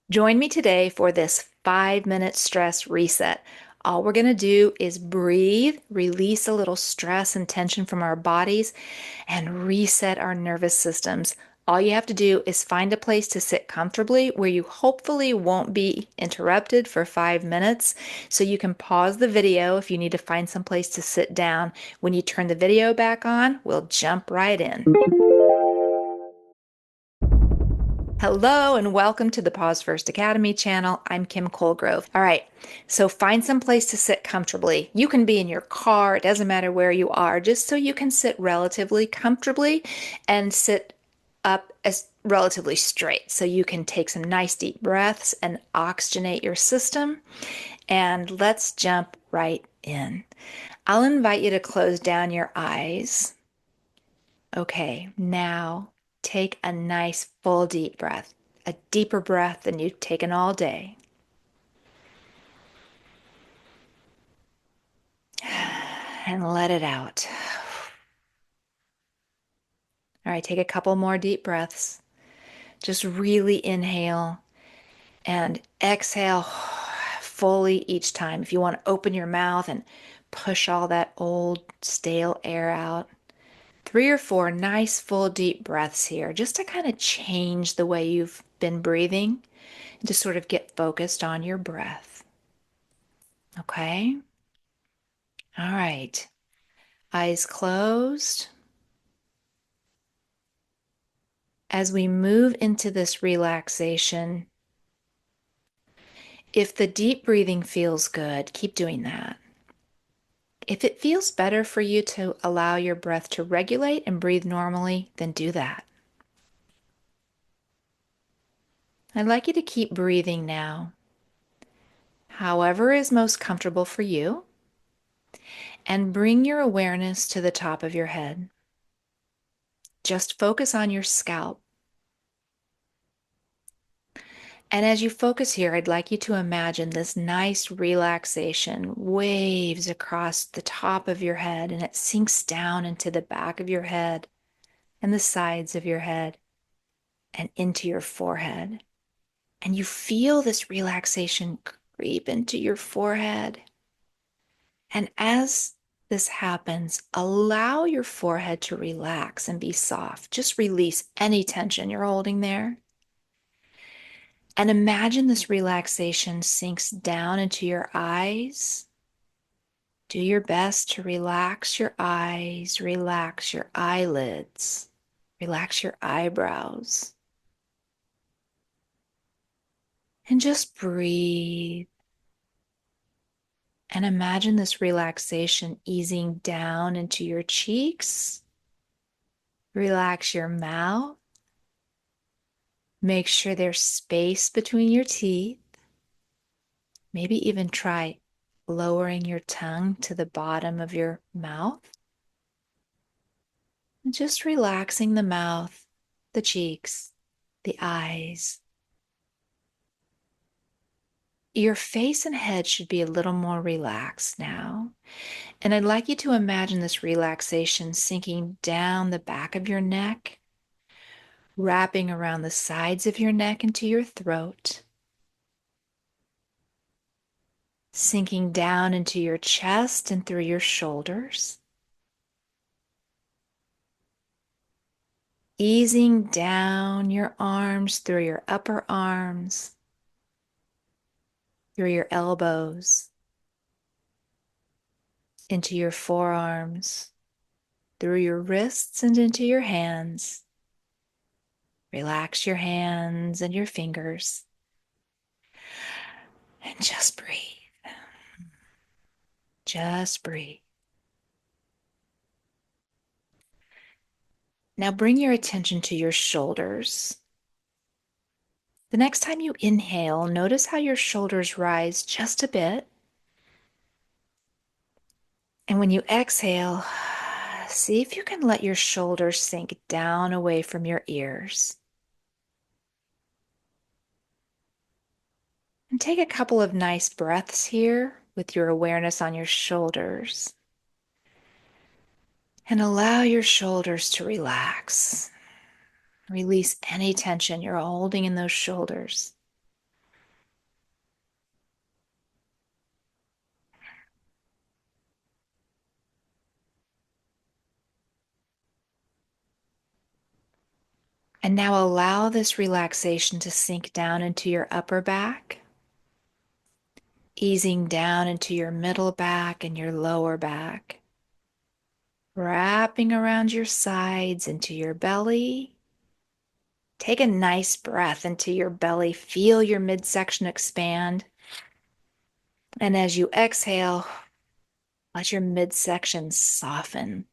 Join me today for this 5-minute stress reset. All we're going to do is breathe, release a little stress and tension from our bodies, and reset our nervous systems. All you have to do is find a place to sit comfortably where you hopefully won't be interrupted for 5 minutes. So you can pause the video if you need to find some place to sit down. When you turn the video back on, we'll jump right in. Hello and welcome to the Pause First Academy channel. I'm Kim Colegrove. All right, so find some place to sit comfortably. You can be in your car, it doesn't matter where you are, just so you can sit relatively comfortably and sit up as relatively straight. So you can take some nice deep breaths and oxygenate your system. And let's jump right in. I'll invite you to close down your eyes. Okay, now take a nice full deep breath, a deeper breath than you've taken all day. And let it out. All right, take a couple more deep breaths. Just really inhale and exhale fully each time. If you want to open your mouth and push all that old stale air out. 3 or 4 nice full deep breaths here, just to kind of change the way you've been breathing and to sort of get focused on your breath. Okay? All right. Eyes closed. As we move into this relaxation, if the deep breathing feels good, keep doing that. If it feels better for you to allow your breath to regulate and breathe normally, then do that. I'd like you to keep breathing now, however is most comfortable for you, and bring your awareness to the top of your head. Just focus on your scalp. And as you focus here, I'd like you to imagine this nice relaxation waves across the top of your head, and it sinks down into the back of your head and the sides of your head and into your forehead. And you feel this relaxation creep into your forehead. And as this happens, allow your forehead to relax and be soft. Just release any tension you're holding there. And imagine this relaxation sinks down into your eyes. Do your best to relax your eyes, relax your eyelids, relax your eyebrows. And just breathe. And imagine this relaxation easing down into your cheeks. Relax your mouth. Make sure there's space between your teeth. Maybe even try lowering your tongue to the bottom of your mouth. And just relaxing the mouth, the cheeks, the eyes. Your face and head should be a little more relaxed now. And I'd like you to imagine this relaxation sinking down the back of your neck, wrapping around the sides of your neck into your throat, sinking down into your chest and through your shoulders, easing down your arms through your upper arms, through your elbows, into your forearms, through your wrists and into your hands. Relax your hands and your fingers and just breathe. Just breathe. Now bring your attention to your shoulders. The next time you inhale, notice how your shoulders rise just a bit. And when you exhale, see if you can let your shoulders sink down away from your ears. And take a couple of nice breaths here with your awareness on your shoulders. And allow your shoulders to relax. Release any tension you're holding in those shoulders. And now allow this relaxation to sink down into your upper back, easing down into your middle back and your lower back, wrapping around your sides into your belly. Take a nice breath into your belly. Feel your midsection expand. And as you exhale, let your midsection soften.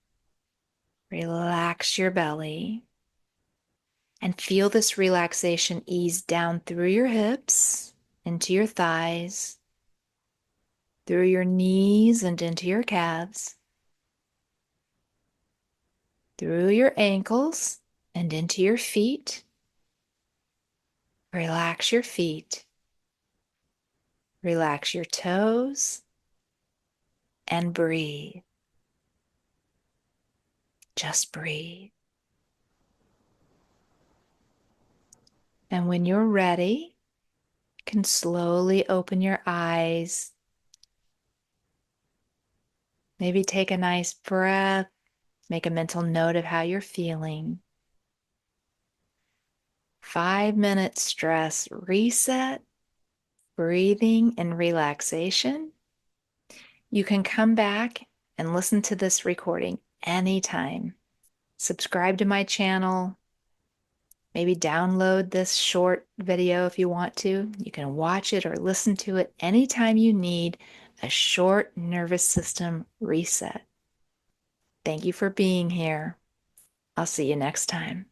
Relax your belly and feel this relaxation ease down through your hips, into your thighs, through your knees and into your calves, through your ankles and into your feet. Relax your feet. Relax your toes and breathe. Just breathe. And when you're ready, you can slowly open your eyes. Maybe take a nice breath. Make a mental note of how you're feeling. 5-minute stress reset, breathing and relaxation. You can come back and listen to this recording anytime. Subscribe to my channel. Maybe download this short video if you want to. You can watch it or listen to it anytime you need a short nervous system reset. Thank you for being here. I'll see you next time.